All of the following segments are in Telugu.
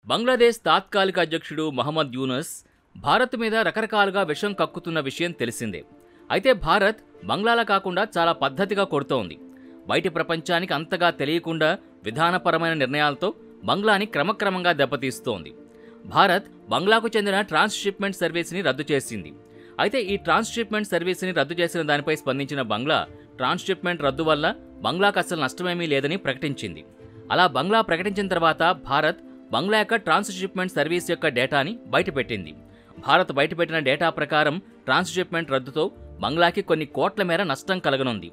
బంగ్లాదేశ్ తాత్కాలిక అధ్యక్షుడు మహమ్మద్ యూనస్ భారత్ మీద రకరకాలుగా విషం కక్కుతున్న విషయం తెలిసిందే. అయితే భారత్ బంగ్లాలా కాకుండా చాలా పద్ధతిగా కొడుతోంది. బయటి ప్రపంచానికి అంతగా తెలియకుండా విధానపరమైన నిర్ణయాలతో బంగ్లాని క్రమక్రమంగా దెబ్బతీస్తోంది. భారత్ బంగ్లాకు చెందిన ట్రాన్స్‌షిప్‌మెంట్ సర్వీస్‌ని రద్దు చేసింది. అయితే ఈ ట్రాన్స్‌షిప్‌మెంట్ సర్వీస్‌ని రద్దు చేసిన దానిపై స్పందించిన బంగ్లా ట్రాన్స్‌షిప్‌మెంట్ రద్దు వల్ల బంగ్లాకు అసలు నష్టమేమీ లేదని ప్రకటించింది. అలా బంగ్లా ప్రకటించిన తర్వాత భారత్ బంగ్లా యొక్క ట్రాన్స్‌షిప్‌మెంట్ సర్వీస్ యొక్క డేటాని బయటపెట్టింది. భారత్ బయటపెట్టిన డేటా ప్రకారం ట్రాన్స్‌షిప్‌మెంట్ రద్దుతో బంగ్లాకి కొన్ని కోట్ల మేర నష్టం కలగనుంది.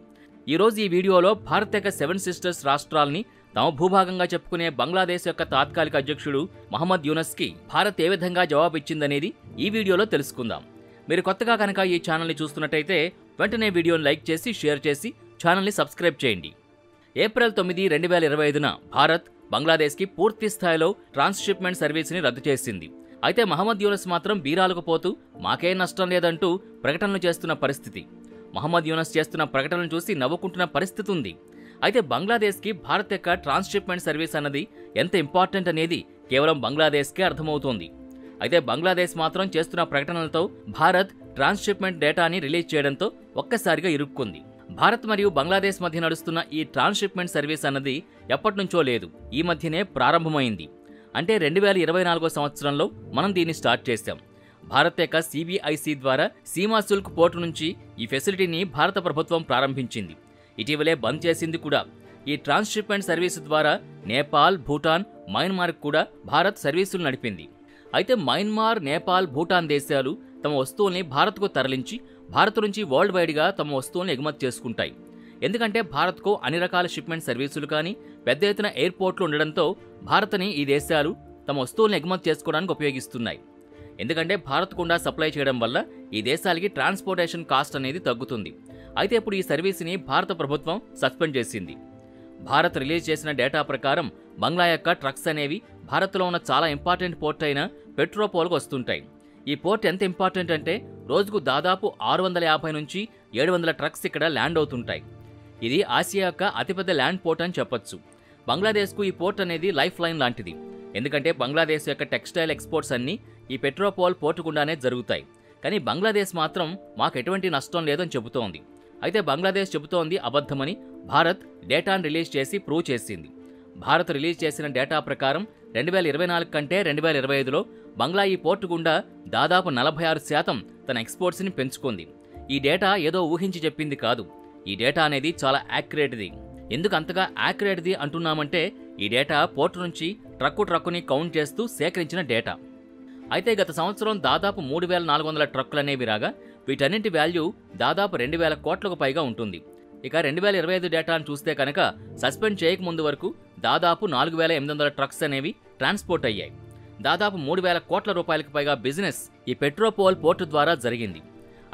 ఈరోజు ఈ వీడియోలో భారత్ యొక్క 7 సిస్టర్స్ రాష్ట్రాల్ని తమ భూభాగంగా చెప్పుకునే బంగ్లాదేశ్ యొక్క తాత్కాలిక అధ్యక్షుడు మహమ్మద్ యూనస్కి భారత్ ఏ విధంగా జవాబిచ్చిందనేది ఈ వీడియోలో తెలుసుకుందాం. మీరు కొత్తగా కనుక ఈ ఛానల్ని చూస్తున్నట్టయితే వెంటనే వీడియోని లైక్ చేసి షేర్ చేసి ఛానల్ని సబ్స్క్రైబ్ చేయండి. ఏప్రిల్ 9, 2025న భారత్ బంగ్లాదేశ్కి పూర్తి స్థాయిలో ట్రాన్స్‌షిప్‌మెంట్ సర్వీస్ని రద్దు చేసింది. అయితే మహమ్మద్ యూనస్ మాత్రం బీరాలకు పోతూ మాకేం నష్టం లేదంటూ ప్రకటనలు చేస్తున్న పరిస్థితి. మహమ్మద్ యూనస్ చేస్తున్న ప్రకటనలు చూసి నవ్వుకుంటున్న పరిస్థితి ఉంది. అయితే బంగ్లాదేశ్కి భారత్ యొక్క ట్రాన్స్‌షిప్‌మెంట్ సర్వీస్ అన్నది ఎంత ఇంపార్టెంట్ అనేది కేవలం బంగ్లాదేశ్కే అర్థమవుతోంది. అయితే బంగ్లాదేశ్ మాత్రం చేస్తున్న ప్రకటనలతో భారత్ ట్రాన్స్‌షిప్‌మెంట్ డేటాని రిలీజ్ చేయడంతో ఒక్కసారిగా ఇరుక్కుంది. భారత్ మరియు బంగ్లాదేశ్ మధ్య నడుస్తున్న ఈ ట్రాన్స్‌షిప్‌మెంట్ సర్వీస్ అన్నది ఎప్పటినుంచో లేదు, ఈ మధ్యనే ప్రారంభమైంది. అంటే 2024 సంవత్సరంలో మనం దీన్ని స్టార్ట్ చేశాం. భారత్ యొక్క CBIC ద్వారా సీమా సుల్క్ పోర్టు నుంచి ఈ ఫెసిలిటీని భారత ప్రభుత్వం ప్రారంభించింది. ఇటీవలే బంద్ చేసింది కూడా. ఈ ట్రాన్స్‌షిప్‌మెంట్ సర్వీసు ద్వారా నేపాల్, భూటాన్, మయన్మార్కు కూడా భారత్ సర్వీసులు నడిపింది. అయితే మయన్మార్, నేపాల్, భూటాన్ దేశాలు తమ వస్తువుల్ని భారత్కు తరలించి భారత్ నుంచి వరల్డ్ వైడ్గా తమ వస్తువుల్ని ఎగుమతి చేసుకుంటాయి. ఎందుకంటే భారత్కు అన్ని రకాల షిప్మెంట్ సర్వీసులు కానీ పెద్ద ఎత్తున ఎయిర్పోర్ట్లు ఉండడంతో భారత్ని ఈ దేశాలు తమ వస్తువుల్ని ఎగుమతి చేసుకోవడానికి ఉపయోగిస్తున్నాయి. ఎందుకంటే భారత్ గుండా సప్లై చేయడం వల్ల ఈ దేశాలకి ట్రాన్స్పోర్టేషన్ కాస్ట్ అనేది తగ్గుతుంది. అయితే ఇప్పుడు ఈ సర్వీస్ని భారత ప్రభుత్వం సస్పెండ్ చేసింది. భారత్ రిలీజ్ చేసిన డేటా ప్రకారం బంగ్లా యొక్క ట్రక్స్ అనేవి భారత్లో ఉన్న చాలా ఇంపార్టెంట్ పోర్ట్ అయిన పెట్రోపోల్కు వస్తుంటాయి. ఈ పోర్ట్ ఎంత ఇంపార్టెంట్ అంటే రోజుకు దాదాపు 650 నుంచి 700 ట్రక్స్ ఇక్కడ ల్యాండ్ అవుతుంటాయి. ఇది ఆసియా యొక్క అతిపెద్ద ల్యాండ్ పోర్ట్ అని చెప్పొచ్చు. బంగ్లాదేశ్కు ఈ పోర్ట్ అనేది లైఫ్ లైన్ లాంటిది. ఎందుకంటే బంగ్లాదేశ్ యొక్క టెక్స్టైల్ ఎక్స్పోర్ట్స్ అన్నీ ఈ పెట్రోపోల్ పోర్టు గుండానే జరుగుతాయి. కానీ బంగ్లాదేశ్ మాత్రం మాకు ఎటువంటి నష్టం లేదని చెబుతోంది. అయితే బంగ్లాదేశ్ చెబుతోంది అబద్ధమని భారత్ డేటాను రిలీజ్ చేసి ప్రూవ్ చేసింది. భారత్ రిలీజ్ చేసిన డేటా ప్రకారం 2024 కంటే 2025లో బంగ్లా ఈ పోర్టు గుండా దాదాపు 46% తన ఎక్స్పోర్ట్స్ని పెంచుకుంది. ఈ డేటా ఏదో ఊహించి చెప్పింది కాదు. ఈ డేటా అనేది చాలా యాక్యురేట్ది. ఎందుకు అంతగా యాక్యురేట్ది అంటున్నామంటే ఈ డేటా పోర్టు నుంచి ట్రక్కుని కౌంట్ చేస్తూ సేకరించిన డేటా. అయితే గత సంవత్సరం దాదాపు 3400 ట్రక్కులనేవి రాగా వీటన్నింటి వాల్యూ దాదాపు 2000 కోట్లకు పైగా ఉంటుంది. ఇక 2025 డేటాను చూస్తే కనుక సస్పెండ్ చేయకముందు వరకు దాదాపు 4800 ట్రక్స్ అనేవి ట్రాన్స్పోర్ట్ అయ్యాయి. దాదాపు 3000 కోట్ల రూపాయలకు పైగా బిజినెస్ ఈ పెట్రోపోల్ పోర్టు ద్వారా జరిగింది.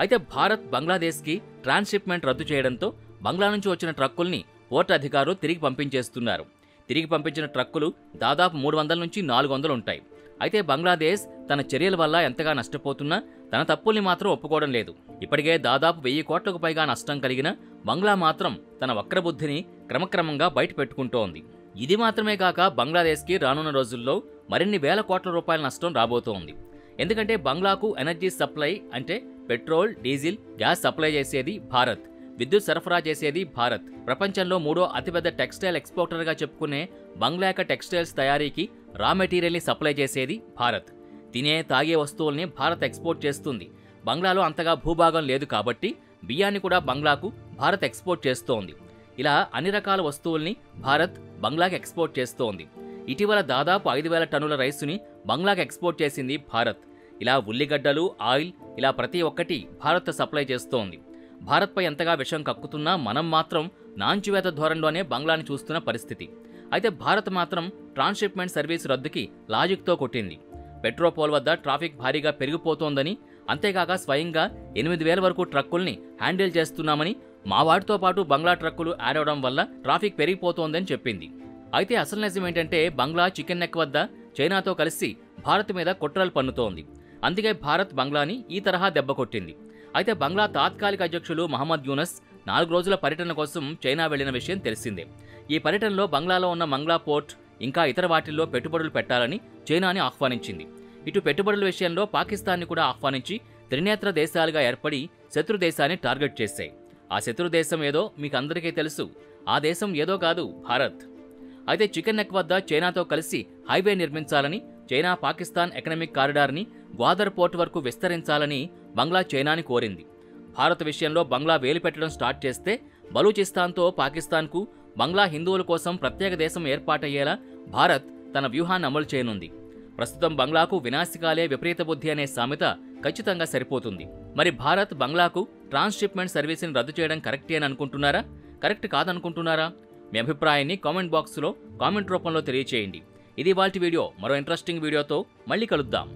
అయితే భారత్ బంగ్లాదేశ్కి ట్రాన్స్‌షిప్‌మెంట్ రద్దు చేయడంతో బంగ్లా నుంచి వచ్చిన ట్రక్కుల్ని పోర్టు అధికారులు తిరిగి పంపించేస్తున్నారు. తిరిగి పంపించిన ట్రక్కులు దాదాపు 300 నుంచి 400 ఉంటాయి. అయితే బంగ్లాదేశ్ తన చర్యల వల్ల ఎంతగా నష్టపోతున్నా తన తప్పుల్ని మాత్రం ఒప్పుకోవడం లేదు. ఇప్పటికే దాదాపు 1000 కోట్లకు పైగా నష్టం కలిగిన బంగ్లా మాత్రం తన వక్రబుద్ధిని క్రమక్రమంగా బయట పెట్టుకుంటోంది. ఇది మాత్రమే కాక బంగ్లాదేశ్కి రానున్న రోజుల్లో మరిన్ని వేల కోట్ల రూపాయల నష్టం రాబోతోంది. ఎందుకంటే బంగ్లాకు ఎనర్జీ సప్లై అంటే పెట్రోల్, డీజిల్, గ్యాస్ సప్లై చేసేది భారత్, విద్యుత్ సరఫరా చేసేది భారత్. ప్రపంచంలో 3వ అతిపెద్ద టెక్స్టైల్ ఎక్స్పోర్టర్గా చెప్పుకునే బంగ్లా యొక్క టెక్స్టైల్స్ తయారీకి రా మెటీరియల్ని సప్లై చేసేది భారత్. తినే, తాగే వస్తువుల్ని భారత్ ఎక్స్పోర్ట్ చేస్తుంది. బంగ్లాలో అంతగా భూభాగం లేదు కాబట్టి బియ్యాన్ని కూడా బంగ్లాకు భారత్ ఎక్స్పోర్ట్ చేస్తోంది. ఇలా అన్ని రకాల వస్తువుల్ని భారత్ బంగ్లాకి ఎక్స్పోర్ట్ చేస్తోంది. ఇటీవల దాదాపు 5000 టన్నుల రైసుని బంగ్లాకి ఎక్స్పోర్ట్ చేసింది భారత్. ఇలా ఉల్లిగడ్డలు, ఆయిల్ ఇలా ప్రతి ఒక్కటి భారత్ సప్లై చేస్తోంది. భారత్పై ఎంతగా విషం కక్కుతున్నా మనం మాత్రం నాంచివేత ధోరణిలోనే బంగ్లాని చూస్తున్న పరిస్థితి. అయితే భారత్ మాత్రం ట్రాన్స్‌షిప్‌మెంట్ సర్వీస్ రద్దుకి లాజిక్తో కొట్టింది. పెట్రోపోల్ వద్ద ట్రాఫిక్ భారీగా పెరిగిపోతోందని, అంతేకాక స్వయంగా 8000 వరకు ట్రక్కుల్ని హ్యాండిల్ చేస్తున్నామని, మా వాటితో పాటు బంగ్లా ట్రక్కులు యాడ్ అవడం వల్ల ట్రాఫిక్ పెరిగిపోతోందని చెప్పింది. అయితే అసలు నిజం ఏంటంటే బంగ్లా చికెన్ నెక్ వద్ద చైనాతో కలిసి భారత్ మీద కుట్రలు పన్నుతోంది. అందుకే భారత్ బంగ్లాని ఈ తరహా దెబ్బ కొట్టింది. అయితే బంగ్లా తాత్కాలిక అధ్యక్షులు మహమ్మద్ యూనస్ 4 రోజుల పర్యటన కోసం చైనా వెళ్లిన విషయం తెలిసిందే. ఈ పర్యటనలో బంగ్లాలో ఉన్న మంగ్లా పోర్ట్, ఇంకా ఇతర వాటిల్లో పెట్టుబడులు పెట్టాలని చైనాని ఆహ్వానించింది. ఇటు పెట్టుబడుల విషయంలో పాకిస్తాన్ని కూడా ఆహ్వానించి త్రినేత్ర దేశాలుగా ఏర్పడి శత్రు దేశాన్ని టార్గెట్ చేశాయి. ఆ శత్రు దేశం ఏదో మీకు అందరికీ తెలుసు. ఆ దేశం ఏదో కాదు, భారత్. అయితే చికెన్ నెక్ వద్ద చైనాతో కలిసి హైవే నిర్మించాలని, చైనా పాకిస్తాన్ ఎకనామిక్ కారిడార్ని గ్వాదర్ పోర్ట్ వరకు విస్తరించాలని బంగ్లా చైనాని కోరింది. భారత్ విషయంలో బంగ్లా వేలు పెట్టడం స్టార్ట్ చేస్తే బలూచిస్తాన్తో పాకిస్తాన్కు, బంగ్లా హిందువుల కోసం ప్రత్యేక దేశం ఏర్పాటయ్యేలా భారత్ తన వ్యూహాన్ని అమలు చేయనుంది. ప్రస్తుతం బంగ్లాకు వినాశకాలే విపరీత బుద్ధి అనే సామెత ఖచ్చితంగా సరిపోతుంది. మరి భారత్ బంగ్లాకు ట్రాన్స్షిప్మెంట్ సర్వీస్ని రద్దు చేయడం కరెక్టే అని అనుకుంటున్నారా? కరెక్ట్ కాదనుకుంటున్నారా? మీ అభిప్రాయాన్ని కామెంట్ బాక్స్లో కామెంట్ రూపంలో తెలియచేయండి. ఇది ఇవాల్టి వీడియో. మరో ఇంట్రెస్టింగ్ వీడియోతో మళ్ళీ కలుద్దాం.